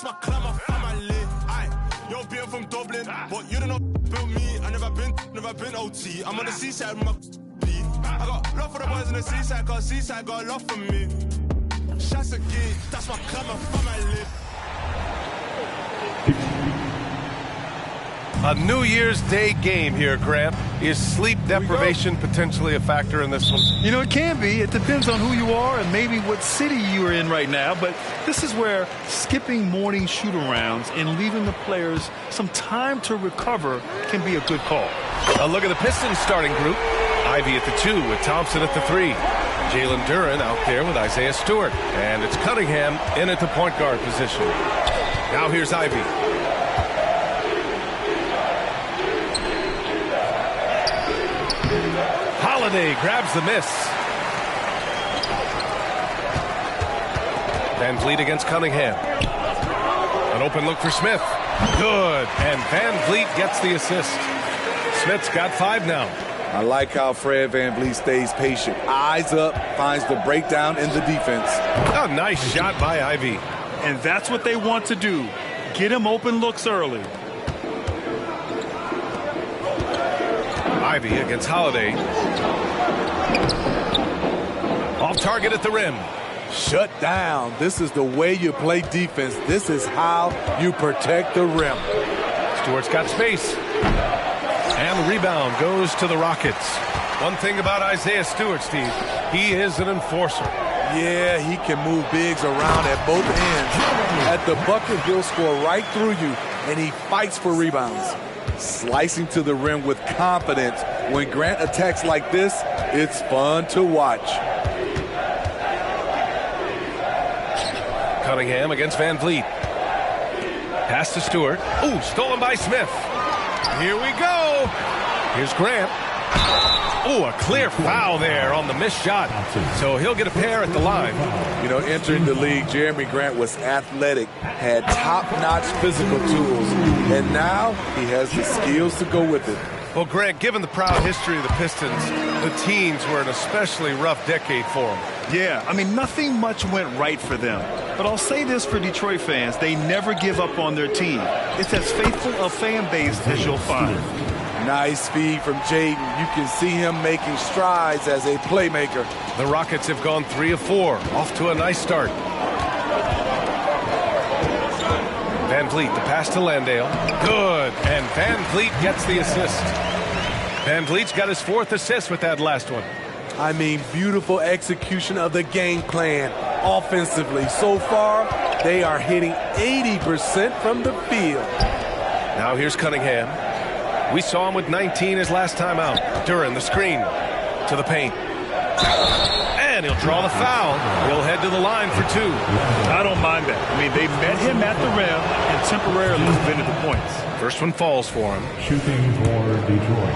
That's my clan, my family. You're being from Dublin, but you don't know built me. I never been OT. I'm on the seaside with my beat. I got love for the boys in the seaside, cause seaside got love for me. Shots again, that's my clan, my family. A New Year's Day game here, Grant. Is sleep deprivation potentially a factor in this one? You know, it can be. It depends on who you are and maybe what city you are in right now. But this is where skipping morning shoot-arounds and leaving the players some time to recover can be a good call. A look at the Pistons starting group. Ivy at the 2 with Thompson at the 3. Jalen Duren out there with Isaiah Stewart. And it's Cunningham in at the point guard position. Now here's Ivy. Holiday grabs the miss. Van Vliet against Cunningham. An open look for Smith. Good. And Van Vliet gets the assist. Smith's got 5 now. I like how Fred VanVleet stays patient. Eyes up, finds the breakdown in the defense. A nice shot by Ivy. And that's what they want to do. Get him open looks early. Ivy against Holiday. Off target at the rim. Shut down. This is the way you play defense. This is how you protect the rim. Stewart's got space. And the rebound goes to the Rockets. One thing about Isaiah Stewart, Steve, he is an enforcer. Yeah, he can move bigs around at both ends. At the bucket, he'll score right through you, and he fights for rebounds. Slicing to the rim with confidence. When Grant attacks like this, it's fun to watch. Cunningham against Van Vliet. Pass to Stewart. Ooh, stolen by Smith. Here we go. Here's Grant. Ooh, a clear foul there on the missed shot. So he'll get a pair at the line. You know, entering the league, Jeremy Grant was athletic, had top-notch physical tools, and now he has the skills to go with it. Well, Grant, given the proud history of the Pistons, the teens were an especially rough decade for them. Yeah, I mean, nothing much went right for them. But I'll say this for Detroit fans, they never give up on their team. It's as faithful a fan base as you'll find. Nice feed from Jaden. You can see him making strides as a playmaker. The Rockets have gone 3 of 4, off to a nice start. Van Vliet, the pass to Landale. Good, and Van Vliet gets the assist. Van Vliet's got his 4th assist with that last one. I mean, beautiful execution of the game plan offensively. So far, they are hitting 80% from the field. Now here's Cunningham. We saw him with 19 his last time out. Duren, the screen to the paint. And he'll draw the foul. He'll head to the line for 2. I don't mind that. I mean, they met him at the rim and temporarily prevented the points. First one falls for him. Shooting for Detroit.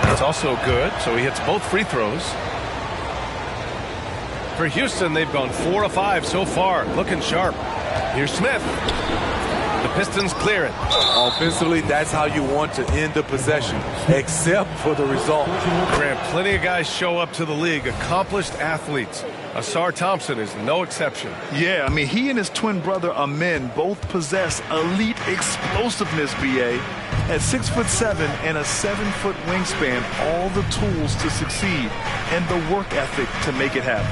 That's also good, so he hits both free throws. For Houston, they've gone 4 of 5 so far, looking sharp. Here's Smith. The Pistons clear it. Offensively, that's how you want to end the possession, except for the result. Grant, plenty of guys show up to the league, accomplished athletes. Asar Thompson is no exception. Yeah, I mean, he and his twin brother Amen both possess elite explosiveness, B.A. At 6'7" and a 7-foot wingspan, all the tools to succeed and the work ethic to make it happen.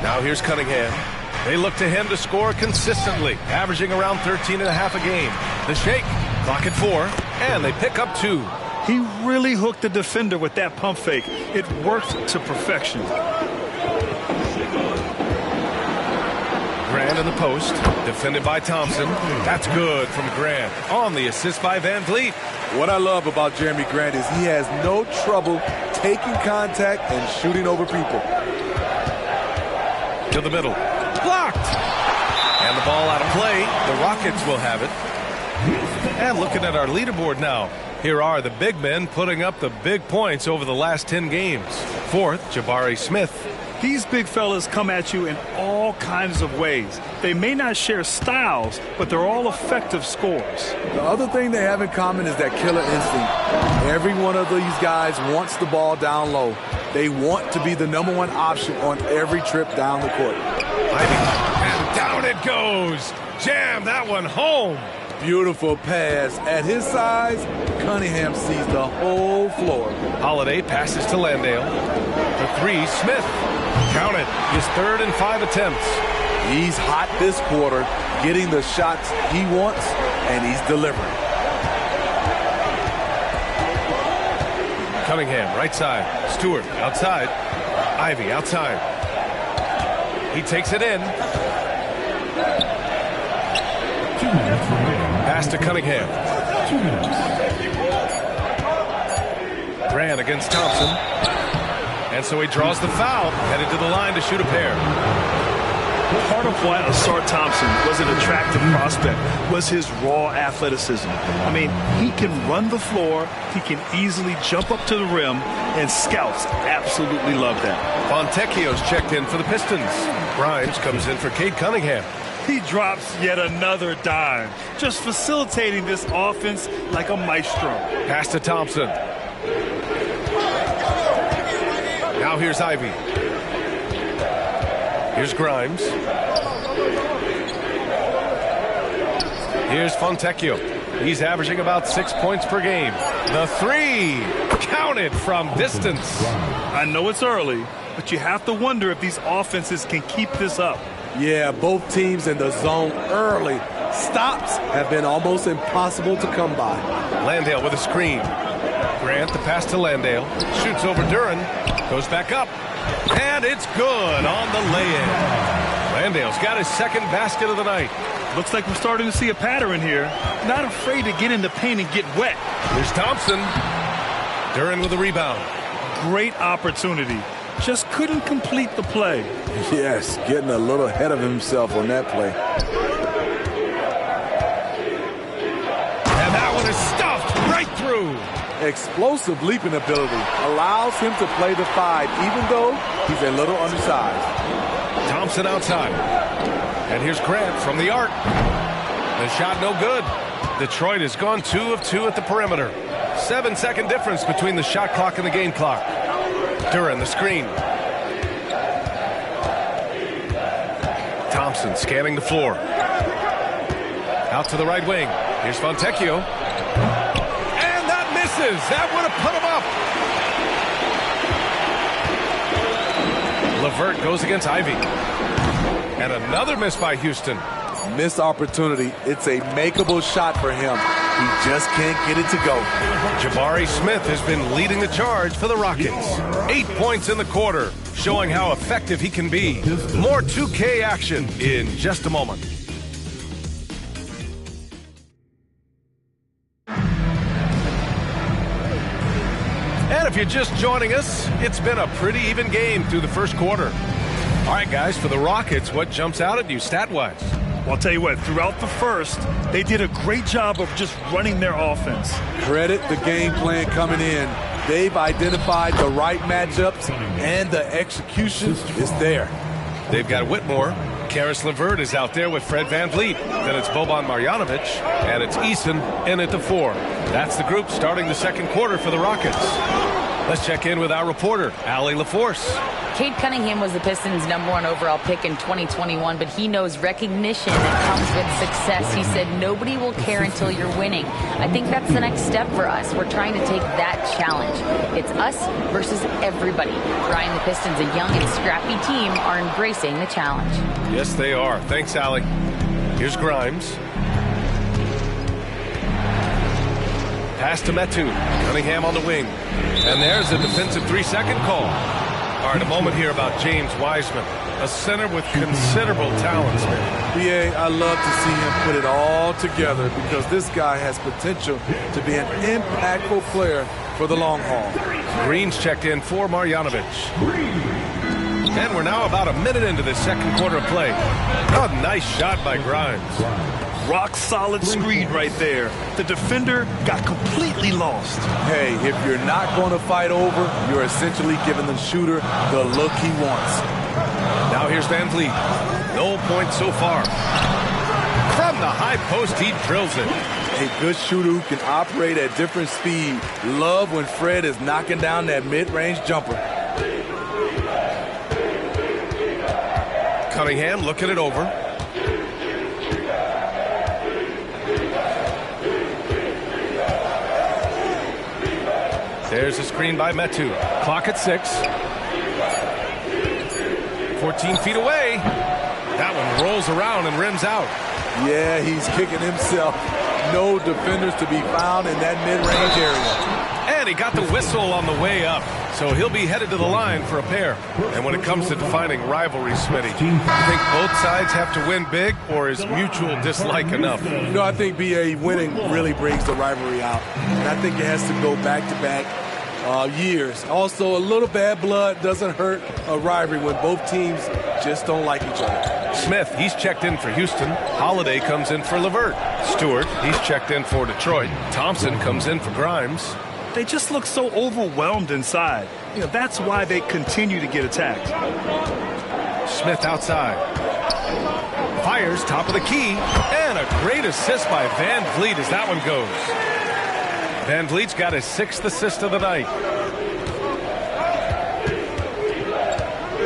Now here's Cunningham. They look to him to score consistently, averaging around 13 and a half a game. The shake, clock at 4, and they pick up 2. He really hooked the defender with that pump fake. It worked to perfection. Grant in the post, defended by Thompson. That's good from Grant. On the assist by Van Vliet. What I love about Jeremy Grant is he has no trouble taking contact and shooting over people. To the middle. Blocked. And the ball out of play. The Rockets will have it. And looking at our leaderboard now. Here are the big men putting up the big points over the last 10 games. 4th, Jabari Smith. These big fellas come at you in all kinds of ways. They may not share styles, but they're all effective scorers. The other thing they have in common is that killer instinct. Every one of these guys wants the ball down low. They want to be the #1 option on every trip down the court. And down it it goes. Jam that one home. Beautiful pass. At his size, Cunningham sees the whole floor. Holiday passes to Landale. The three, Smith. Count it. His 3rd and 5 attempts. He's hot this quarter, getting the shots he wants, and he's delivering. Cunningham, right side. Stewart, outside. Ivy, outside. He takes it in. 2 minutes remaining. Pass to Cunningham. 2 minutes. Grant against Thompson. And so he draws the foul, headed to the line to shoot a pair. Part of why Ausar Thompson was an attractive prospect was his raw athleticism. I mean, he can run the floor, he can easily jump up to the rim, and scouts absolutely love that. Fontecchio's checked in for the Pistons. Grimes comes in for Cade Cunningham. He drops yet another dime, just facilitating this offense like a maestro. Pass to Thompson. Now here's Ivy. Here's Grimes. Here's Fontecchio. He's averaging about 6 points per game. The three, counted from distance. I know it's early, but you have to wonder if these offenses can keep this up. Yeah, both teams in the zone early. Stops have been almost impossible to come by. Landale with a screen. Grant, the pass to Landale. Shoots over Duren. Goes back up. And it's good on the lay-in. Landale's got his 2nd basket of the night. Looks like we're starting to see a pattern here. Not afraid to get in the paint and get wet. Here's Thompson. Duren with a rebound. Great opportunity. Just couldn't complete the play. Yes, getting a little ahead of himself on that play. And that one is stuffed right through. Explosive leaping ability allows him to play the 5, even though he's a little undersized. Thompson outside. And here's Grant from the arc. The shot no good. Detroit has gone 2 of 2 at the perimeter. 7-second difference between the shot clock and the game clock. Duren, the screen. Thompson scanning the floor. Out to the right wing. Here's Fontecchio. That would have put him up. LeVert goes against Ivy. And another miss by Houston. Missed opportunity. It's a makeable shot for him. He just can't get it to go. Jabari Smith has been leading the charge for the Rockets. 8 points in the quarter, showing how effective he can be. More 2K action in just a moment. And if you're just joining us, it's been a pretty even game through the first quarter. All right, guys, for the Rockets, what jumps out at you stat-wise? Well, I'll tell you what, throughout the first, they did a great job of just running their offense. Credit the game plan coming in. They've identified the right matchups, and the execution is there. They've got Whitmore. Karis LeVert is out there with Fred VanVleet. Then it's Boban Marjanovic, and it's Eason in at the 4. That's the group starting the second quarter for the Rockets. Let's check in with our reporter, Allie LaForce. Cade Cunningham was the Pistons' #1 overall pick in 2021, but he knows recognition that comes with success. He said, nobody will care until you're winning. I think that's the next step for us. We're trying to take that challenge. It's us versus everybody. Ryan, the Pistons, a young and scrappy team, are embracing the challenge. Yes, they are. Thanks, Allie. Here's Grimes. Pass to Metu. Cunningham on the wing. And there's a defensive 3-second call. All right, a moment here about James Wiseman, a center with considerable talent. BA, I love to see him put it all together because this guy has potential to be an impactful player for the long haul. Green's checked in for Marjanovic. And we're now about a minute into the second quarter of play. Oh, nice shot by Grimes. Rock solid screen right there. The defender got completely lost. Hey, if you're not going to fight over, you're essentially giving the shooter the look he wants. Now here's VanVleet. No points so far. From the high post, he drills it. A good shooter who can operate at different speed. Love when Fred is knocking down that mid-range jumper. Cunningham looking it over. There's a screen by Metu. Clock at 6. 14 feet away. That one rolls around and rims out. Yeah, he's kicking himself. No defenders to be found in that mid-range area. And he got the whistle on the way up. So he'll be headed to the line for a pair. And when it comes to defining rivalry, Smitty, you think both sides have to win big, or is mutual dislike enough? No, I think BA winning really brings the rivalry out. And I think it has to go back-to-back years. Also, a little bad blood doesn't hurt a rivalry when both teams just don't like each other. Smith, he's checked in for Houston. Holiday comes in for LeVert. Stewart, he's checked in for Detroit. Thompson comes in for Grimes. They just look so overwhelmed inside. That's why they continue to get attacked. Smith outside. Fires top of the key. And a great assist by Van Vliet as that one goes. Van Vliet's got his 6th assist of the night.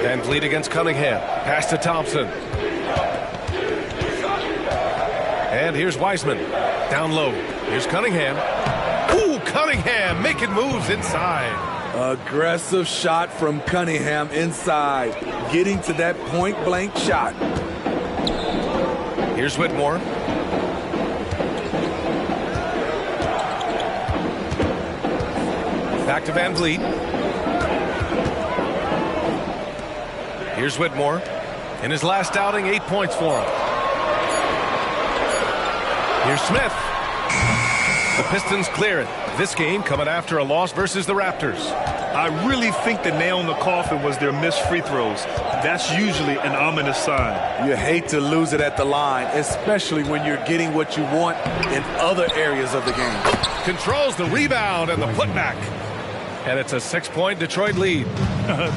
Van Vliet against Cunningham. Pass to Thompson. And here's Wiseman. Down low. Here's Cunningham. Ooh, Cunningham making moves inside. Aggressive shot from Cunningham inside. Getting to that point-blank shot. Here's Whitmore. Back to Van Vliet. Here's Whitmore. In his last outing, 8 points for him. Here's Smith. The Pistons clear it. This game coming after a loss versus the Raptors. I really think the nail in the coffin was their missed free throws. That's usually an ominous sign. You hate to lose it at the line, especially when you're getting what you want in other areas of the game. Controls the rebound and the putback. And it's a 6-point Detroit lead.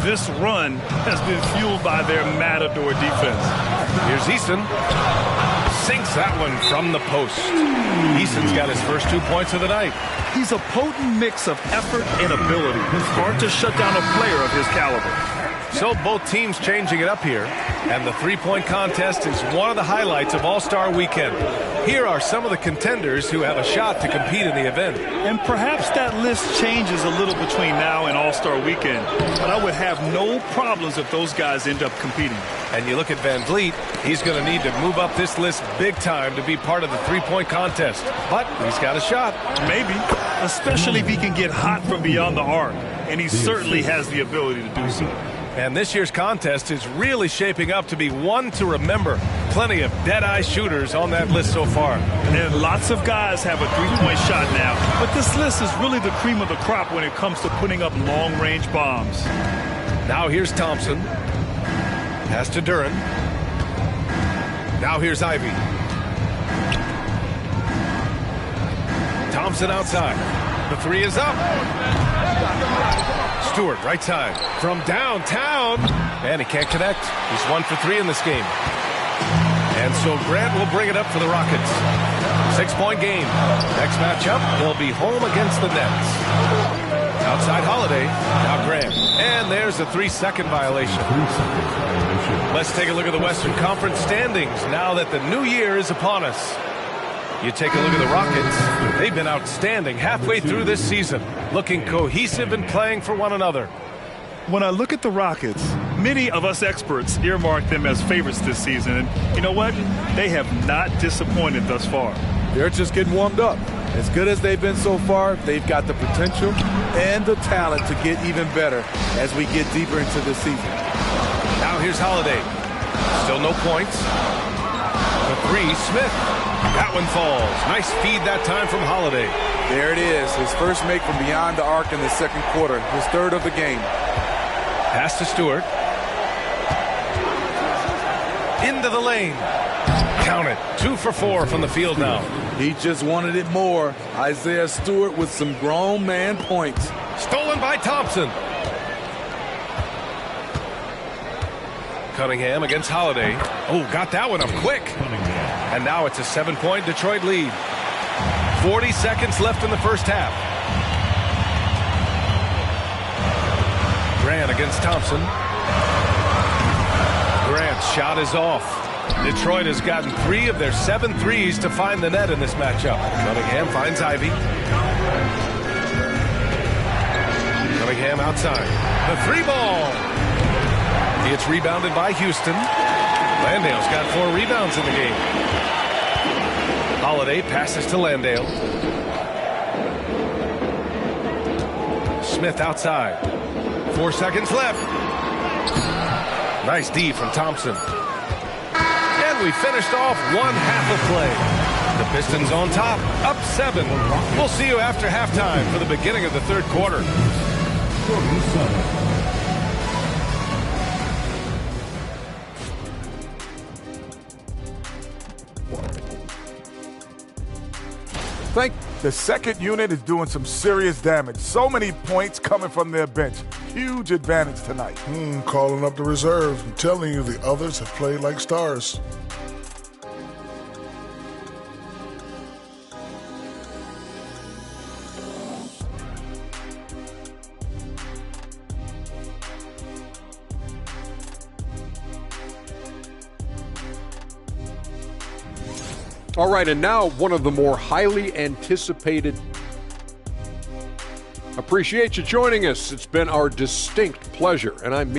This run has been fueled by their matador defense. Here's Eason. Sinks that one from the post. Eason's got his first 2 points of the night. He's a potent mix of effort and ability. It's hard to shut down a player of his caliber. So both teams changing it up here. And the three-point contest is one of the highlights of All-Star Weekend. Here are some of the contenders who have a shot to compete in the event. And perhaps that list changes a little between now and All-Star Weekend. But I would have no problems if those guys end up competing. And you look at Van Vliet, he's going to need to move up this list big time to be part of the three-point contest. But he's got a shot. Maybe, especially if he can get hot from beyond the arc. And he certainly has the ability to do so. And this year's contest is really shaping up to be one to remember. Plenty of dead-eye shooters on that list so far. And lots of guys have a three-point shot now. But this list is really the cream of the crop when it comes to putting up long-range bombs. Now here's Thompson. Pass to Duren. Now here's Ivey. Thompson outside. The three is up. Stewart, right side, from downtown, and he can't connect. He's 1 for 3 in this game. And so Grant will bring it up for the Rockets. 6-point game. Next matchup, they'll be home against the Nets. Outside Holiday, now Grant. And there's a 3-second violation. Let's take a look at the Western Conference standings now that the new year is upon us. You take a look at the Rockets. They've been outstanding halfway through this season, looking cohesive and playing for one another. When I look at the Rockets, many of us experts earmark them as favorites this season. And you know what? They have not disappointed thus far. They're just getting warmed up. As good as they've been so far, they've got the potential and the talent to get even better as we get deeper into the season. Now here's Holiday. Still no points. The three, Smith. That one falls. Nice feed that time from Holiday. There it is. His first make from beyond the arc in the second quarter. His third of the game. Pass to Stewart. Into the lane. Count it. 2 for 4 from the field now. He just wanted it more. Isaiah Stewart with some grown man points. Stolen by Thompson. Cunningham against Holiday. Oh, got that one up quick. And now it's a 7-point Detroit lead. 40 seconds left in the first half. Grant against Thompson. Grant's shot is off. Detroit has gotten 3 of their 7 threes to find the net in this matchup. Cunningham finds Ivey. Cunningham outside. The 3-ball. It's rebounded by Houston. Landale's got 4 rebounds in the game. Holiday passes to Landale. Smith outside. 4 seconds left. Nice D from Thompson. And we finished off one half of play. The Pistons on top, up 7. We'll see you after halftime for the beginning of the third quarter. The second unit is doing some serious damage. So many points coming from their bench. Huge advantage tonight. Calling up the reserves. I'm telling you, the others have played like stars. All right, and now one of the more highly anticipated. Appreciate you joining us. It's been our distinct pleasure, and I'm.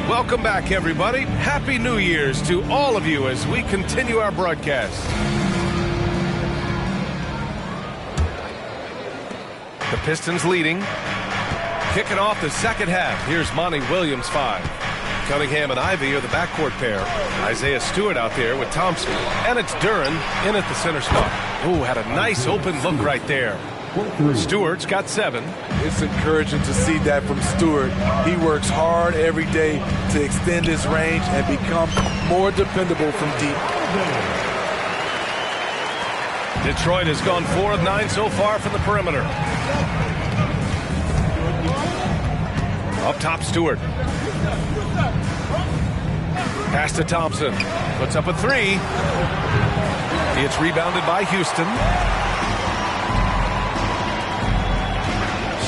Welcome back, everybody. Happy New Year's to all of you as we continue our broadcast. The Pistons leading. Kicking off the second half. Here's Monty Williams, 5. Cunningham and Ivey are the backcourt pair. Isaiah Stewart out there with Thompson. And it's Duren in at the center spot. Ooh, had a nice open look right there. Stewart's got 7. It's encouraging to see that from Stewart. He works hard every day to extend his range and become more dependable from deep. Detroit has gone 4 of 9 so far from the perimeter. Up top, Stewart. Pass to Thompson. Puts up a 3. It's rebounded by Houston.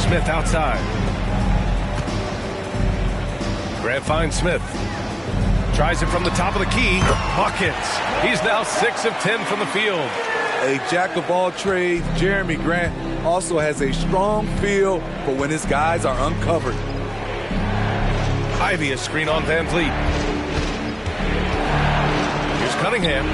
Smith outside. Grant finds Smith. Tries it from the top of the key. Buckets. He's now 6 of 10 from the field. A jack of all trades, Jeremy Grant also has a strong feel for when his guys are uncovered. Ivey, a screen on Van Vliet. Here's Cunningham.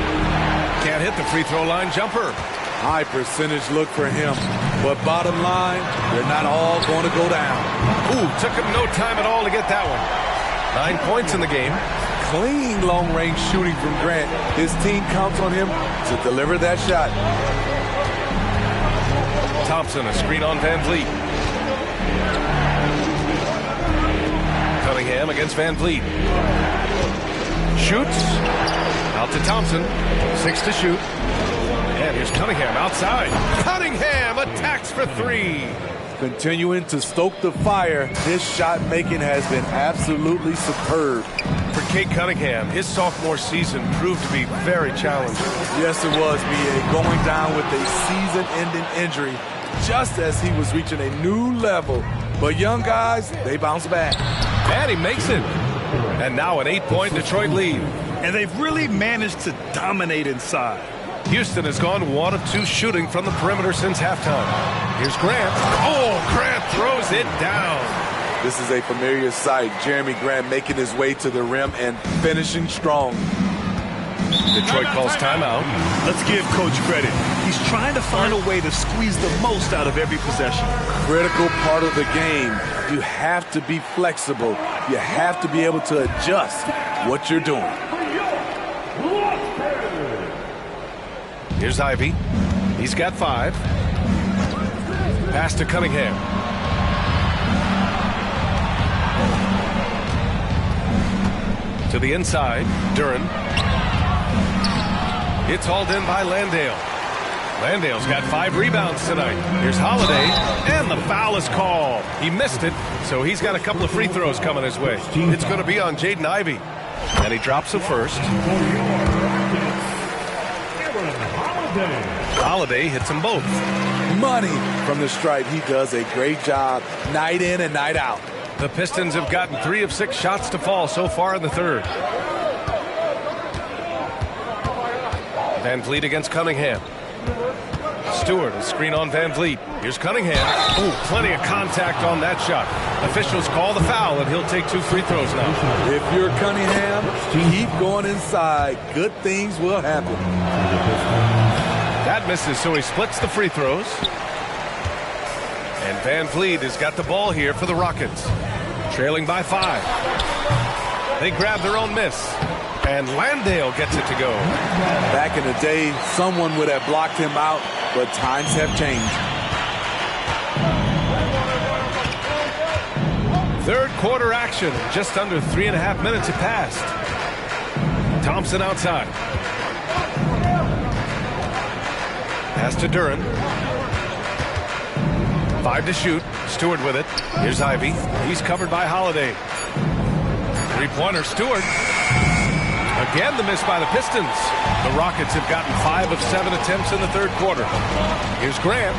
Can't hit the free throw line jumper. High percentage look for him. But bottom line, they're not all going to go down. Ooh, took him no time at all to get that one. 9 points in the game. Clean long-range shooting from Grant. His team counts on him to deliver that shot. Thompson, a screen on Van Vliet. Cunningham against Van Vliet. Shoots. Out to Thompson. 6 to shoot. And here's Cunningham outside. Cunningham attacks for 3. Continuing to stoke the fire, his shot making has been absolutely superb. For Cade Cunningham, his sophomore season proved to be very challenging. Yes, it was, B.A. Going down with a season-ending injury just as he was reaching a new level. But young guys, they bounce back. And he makes it. And now an 8-point Detroit lead. And they've really managed to dominate inside. Houston has gone 1 of 2 shooting from the perimeter since halftime. Here's Grant. Oh, Grant throws it down. This is a familiar sight. Jeremy Grant making his way to the rim and finishing strong. Detroit calls timeout. Let's give Coach credit. He's trying to find a way to squeeze the most out of every possession. Critical part of the game. You have to be flexible. You have to be able to adjust what you're doing. Here's Ivey. He's got 5. Pass to Cunningham. To the inside, Duren. It's hauled in by Landale. Landale's got 5 rebounds tonight. Here's Holiday, and the foul is called. He missed it, so he's got a couple of free throws coming his way. It's going to be on Jaden Ivey. And he drops the first. Holiday hits them both. Money from the stripe. He does a great job night in and night out. The Pistons have gotten 3 of 6 shots to fall so far in the third. Van Vliet against Cunningham. Stewart, a screen on Van Vliet. Here's Cunningham. Oh, plenty of contact on that shot. Officials call the foul, and he'll take 2 free throws now. If you're Cunningham, keep going inside. Good things will happen. That misses, so he splits the free throws. And Van Vliet has got the ball here for the Rockets. Trailing by 5. They grab their own miss. And Landale gets it to go. Back in the day, someone would have blocked him out, but times have changed. Third quarter action. Just under 3.5 minutes have passed. Thompson outside. Pass to Duren. 5 to shoot. Stewart with it. Here's Ivey. He's covered by Holiday. Three-pointer, Stewart. Again, the miss by the Pistons. The Rockets have gotten 5 of 7 attempts in the third quarter. Here's Grant.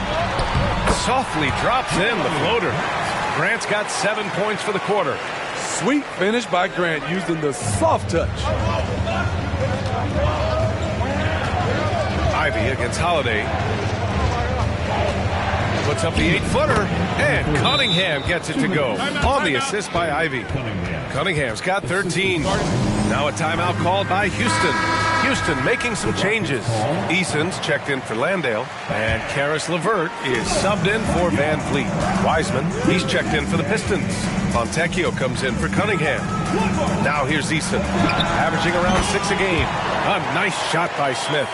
Softly drops in the floater. Grant's got 7 points for the quarter. Sweet finish by Grant using the soft touch. Ivey against Holiday. Puts up the 8-footer, and Cunningham gets it to go. On the assist by Ivey. Cunningham's got 13. Now a timeout called by Houston. Houston making some changes. Eason's checked in for Landale, and Caris LeVert is subbed in for Van Vliet. Wiseman, he's checked in for the Pistons. Fontecchio comes in for Cunningham. Now here's Eason, averaging around 6 a game. A nice shot by Smith.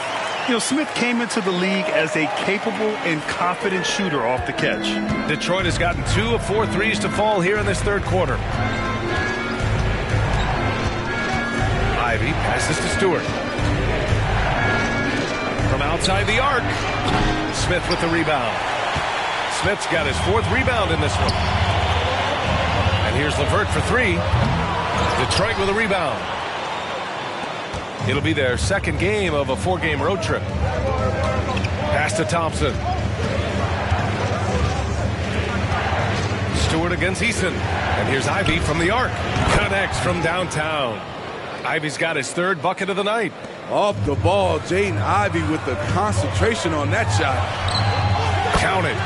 You know, Smith came into the league as a capable and confident shooter off the catch. Detroit has gotten 2 of 4 threes to fall here in this third quarter. Ivey passes to Stewart. From outside the arc. Smith with the rebound. Smith's got his 4th rebound in this one. And here's LeVert for 3. Detroit with a rebound. It'll be their second game of a 4-game road trip. Pass to Thompson. Stewart against Eason. And here's Ivey from the arc. Connects from downtown. Ivey's got his 3rd bucket of the night. Off the ball, Jaden Ivey with the concentration on that shot. Count it.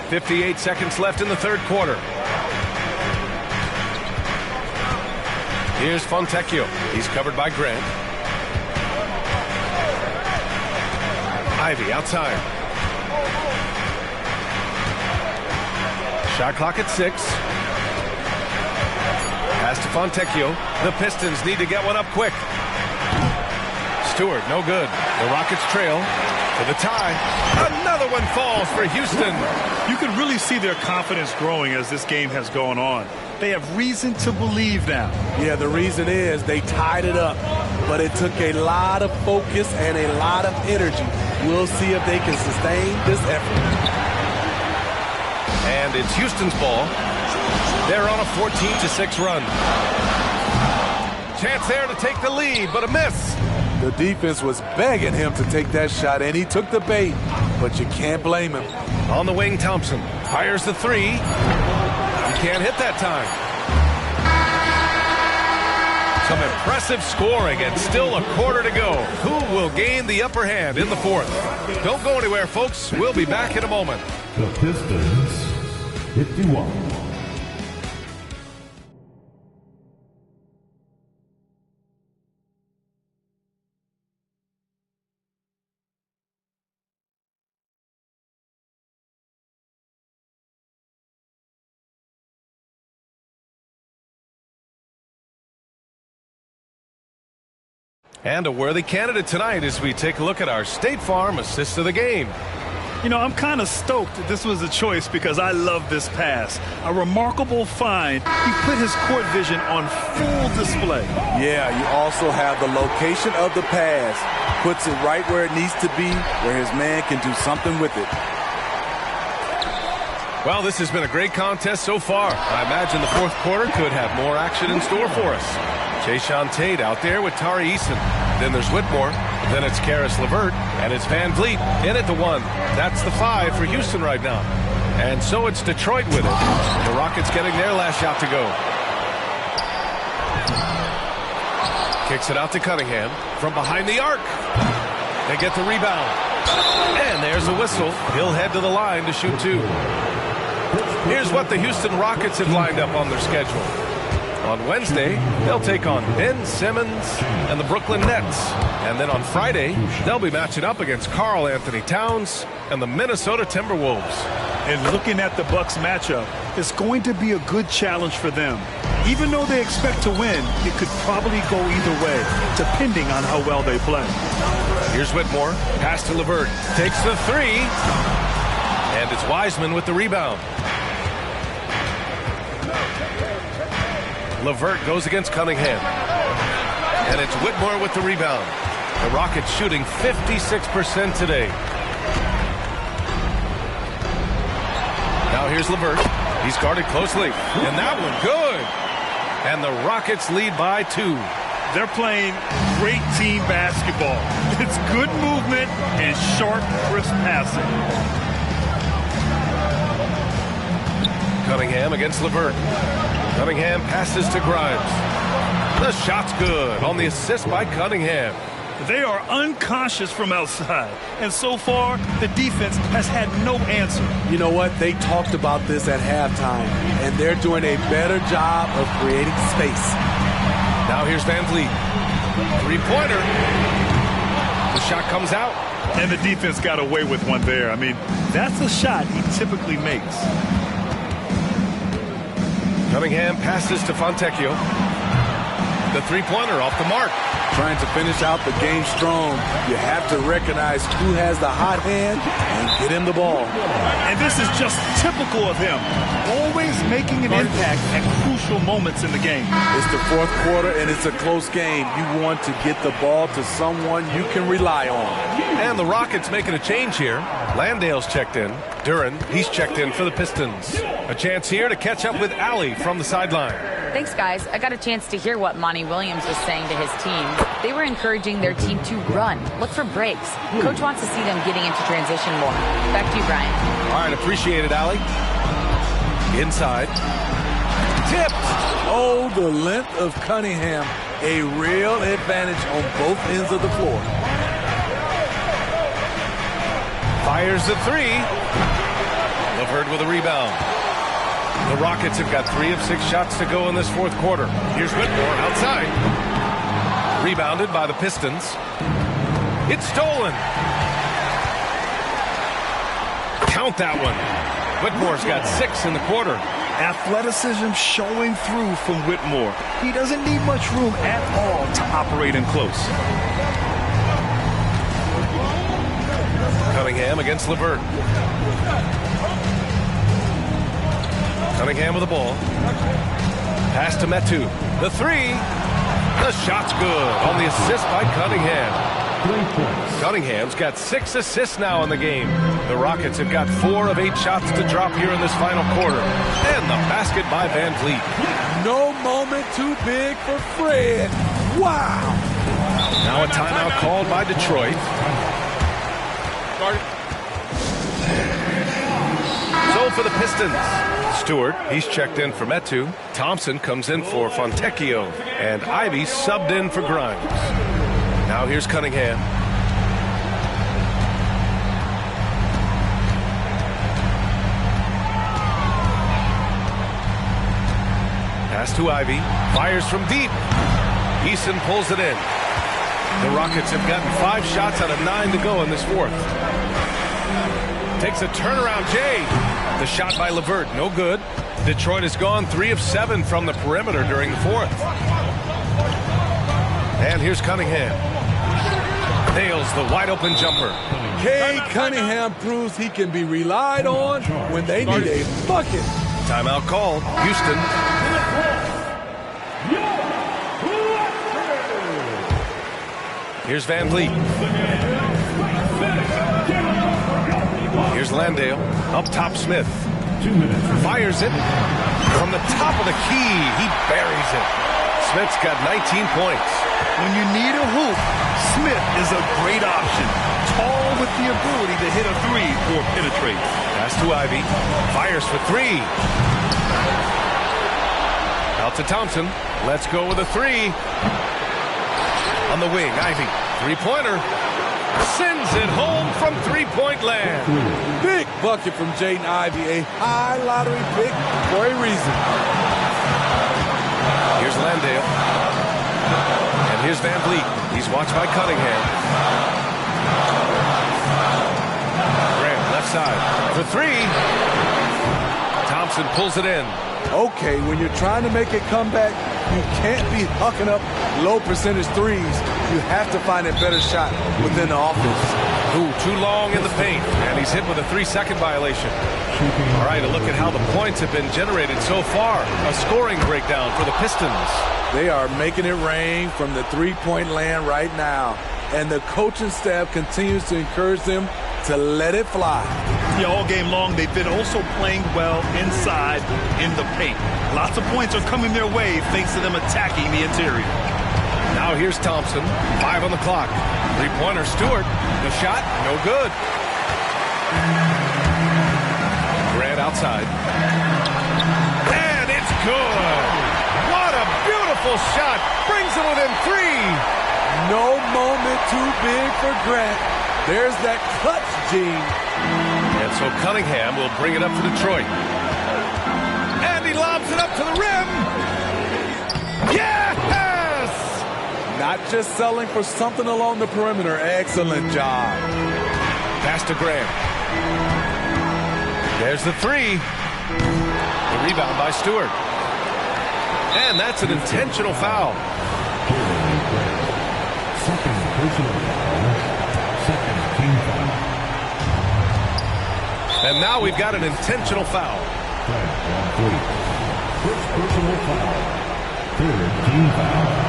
Good. 58 seconds left in the third quarter. Here's Fontecchio. He's covered by Grant. Ivey outside. Shot clock at 6. Pass to Fontecchio. The Pistons need to get one up quick. Stewart, no good. The Rockets trail to the tie. Another one falls for Houston. You can really see their confidence growing as this game has gone on. They have reason to believe now. Yeah, the reason is they tied it up, but it took a lot of focus and a lot of energy. We'll see if they can sustain this effort. And it's Houston's ball. They're on a 14-6 run. Chance there to take the lead, but a miss. The defense was begging him to take that shot, and he took the bait, but you can't blame him. On the wing, Thompson fires the 3. He can't hit that time. Some impressive scoring and still a quarter to go. Who will gain the upper hand in the 4th? Don't go anywhere, folks. We'll be back in a moment. The Pistons 51. And a worthy candidate tonight as we take a look at our State Farm assist of the game. You know, I'm kind of stoked that this was a choice because I love this pass. A remarkable find. He put his court vision on full display. Yeah, you also have the location of the pass. Puts it right where it needs to be, where his man can do something with it. Well, this has been a great contest so far. I imagine the 4th quarter could have more action in store for us. Jayshawn Tate out there with Tari Eason. Then there's Whitmore. Then it's Caris LeVert. And it's Van Vliet in at the 1. That's the 5 for Houston right now. And so it's Detroit with it. The Rockets getting their last shot to go. Kicks it out to Cunningham from behind the arc. They get the rebound. And there's a whistle. He'll head to the line to shoot 2. Here's what the Houston Rockets have lined up on their schedule. On Wednesday, they'll take on Ben Simmons and the Brooklyn Nets. And then on Friday, they'll be matching up against Karl Anthony Towns and the Minnesota Timberwolves. And looking at the Bucks matchup, it's going to be a good challenge for them. Even though they expect to win, it could probably go either way, depending on how well they play. Here's Whitmore. Pass to LeVert. Takes the 3. And it's Wiseman with the rebound. LeVert goes against Cunningham. And it's Whitmore with the rebound. The Rockets shooting 56% today. Now here's LeVert. He's guarded closely. And that one good. And the Rockets lead by 2. They're playing great team basketball. It's good movement and sharp, crisp passing. Cunningham against LeVert. Cunningham passes to Grimes. The shot's good on the assist by Cunningham. They are unconscious from outside, and so far, the defense has had no answer. You know what? They talked about this at halftime, and they're doing a better job of creating space. Now here's Van Vliet. 3-pointer. The shot comes out. And the defense got away with one there. I mean, that's a shot he typically makes. Cunningham passes to Fontecchio. The 3-pointer off the mark. Trying to finish out the game strong, you have to recognize who has the hot hand and get him the ball. And this is just typical of him. Always making an impact at crucial moments in the game. It's the 4th quarter and it's a close game. You want to get the ball to someone you can rely on. And the Rockets making a change here. Landale's checked in. Duren, he's checked in for the Pistons. A chance here to catch up with Allie from the sideline. Thanks, guys. I got a chance to hear what Monty Williams was saying to his team. They were encouraging their team to run, look for breaks. Coach wants to see them getting into transition more. Back to you, Brian. All right, appreciate it, Allie. Inside. Tipped. Oh, the length of Cunningham. A real advantage on both ends of the floor. Fires the 3. LeVert with a rebound. The Rockets have got 3 of 6 shots to go in this 4th quarter. Here's Whitmore outside. Rebounded by the Pistons. It's stolen. Count that one. Whitmore's got 6 in the quarter. Athleticism showing through from Whitmore. He doesn't need much room at all to operate in close. Cunningham against LeVert. Cunningham with the ball. Pass to Metu. The 3. The shot's good on the assist by Cunningham. Cunningham's got 6 assists now in the game. The Rockets have got 4 of 8 shots to drop here in this final quarter. And the basket by Van Vliet. No moment too big for Fred. Wow. Now a timeout called by Detroit. So for the Pistons, Stewart, he's checked in for Metu. Thompson comes in for Fontecchio. And Ivy subbed in for Grimes. Now here's Cunningham. Pass to Ivy. Fires from deep. Eason pulls it in. The Rockets have gotten 5 shots out of 9 to go in this 4th. Takes a turnaround, Jay. The shot by LeVert, no good. Detroit has gone 3 of 7 from the perimeter during the 4th. And here's Cunningham. Nails the wide open jumper. Cade Cunningham proves he can be relied on when they need a bucket. Timeout called. Houston. Here's Van Vliet. Here's Landale. Up top, Smith. Fires it. From the top of the key, he buries it. Smith's got 19 points. When you need a hoop, Smith is a great option. Tall with the ability to hit a 3 or penetrate. Pass to Ivy. Fires for 3. Out to Thompson. Let's go with a 3. On the wing, Ivey. Three-pointer. Sends it home from three-point land. Big bucket from Jaden Ivey. A high lottery pick for a reason. Here's Landale. And here's Van Vliet. He's watched by Cunningham. Graham, left side. For three. Thompson pulls it in. Okay, when you're trying to make a comeback, you can't be hucking up low percentage threes. You have to find a better shot within the offense. Ooh, too long in the paint, and he's hit with a 3-second violation. All right, a look at how the points have been generated so far. A scoring breakdown for the Pistons. They are making it rain from the three-point land right now, and the coaching staff continues to encourage them to let it fly. Yeah, all game long, they've been also playing well inside in the paint. Lots of points are coming their way thanks to them attacking the interior. Now here's Thompson, 5 on the clock. Three-pointer, Stewart. The shot, no good. Grant outside. And it's good. What a beautiful shot. Brings it within 3. No moment too big for Grant. There's that clutch gene. And so Cunningham will bring it up for Detroit. And he lobs it up to the rim. Yes! Not just selling for something along the perimeter. Excellent job. Pass to Graham. There's the 3. The rebound by Stewart. And that's an intentional foul. Second personal foul. Second team foul. And now we've got an intentional foul. First personal foul. Third team foul.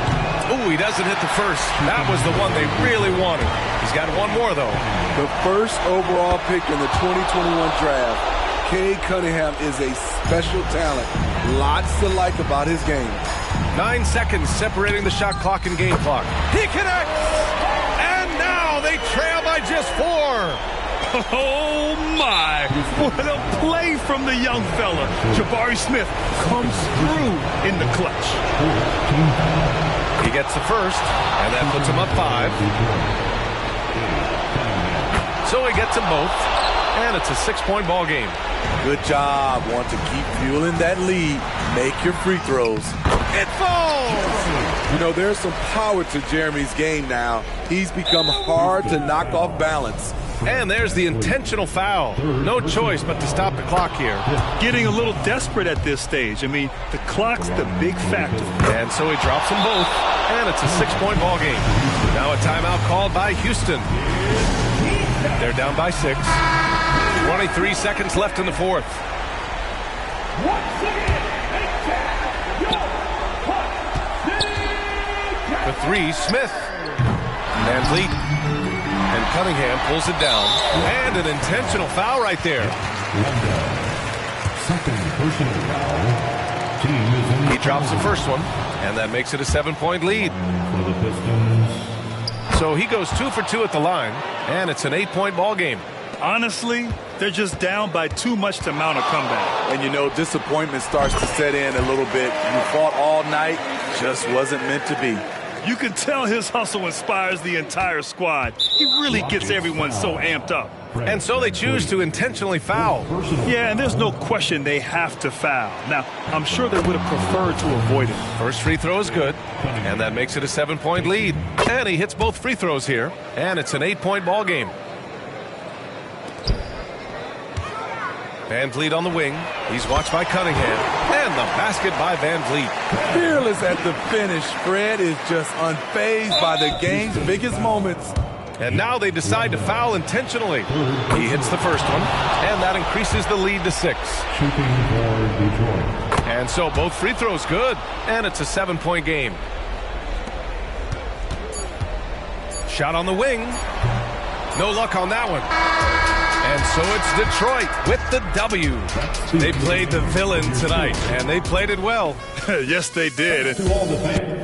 Ooh, he doesn't hit the first. That was the one they really wanted. He's got one more, though. The first overall pick in the 2021 draft. Cade Cunningham is a special talent. Lots to like about his game. 9 seconds separating the shot clock and game clock. He connects! And now they trail by just 4. Oh, my. What a play from the young fella. Jabari Smith comes through in the clutch. He gets the first, and that puts him up 5. So he gets them both, and it's a 6-point ball game. Good job. Want to keep fueling that lead. Make your free throws. It falls! You know, there's some power to Jeremy's game now. He's become hard to knock off balance. And there's the intentional foul. No choice but to stop the clock here. Getting a little desperate at this stage. I mean, the clock's the big factor. And so he drops them both, and it's a 6-point ball game. Now a timeout called by Houston. They're down by 6. 23 seconds left in the fourth. The 3, Smith. Van Vliet. And Cunningham pulls it down. And an intentional foul right there. Second personal foul. He drops the first one, and that makes it a 7-point lead. For the Pistons. So he goes 2 for 2 at the line, and it's an 8-point ball game. Honestly, they're just down by too much to mount a comeback. And you know, disappointment starts to set in a little bit. You fought all night, just wasn't meant to be. You can tell his hustle inspires the entire squad. He really gets everyone so amped up. And so they choose to intentionally foul. Yeah, and there's no question they have to foul. Now, I'm sure they would have preferred to avoid it. First free throw is good, and that makes it a 7-point lead. And he hits both free throws here, and it's an 8-point ball game. Van Vliet on the wing. He's watched by Cunningham. And the basket by Van Vliet. Fearless at the finish. Fred is just unfazed by the game's biggest moments. And now they decide to foul intentionally. He hits the first one, and that increases the lead to 6. Shooting for Detroit. And so both free throws good, and it's a 7-point game. Shot on the wing. No luck on that one. And so it's Detroit with the W. They played the villain tonight, and they played it well. Yes, they did. To all the fans.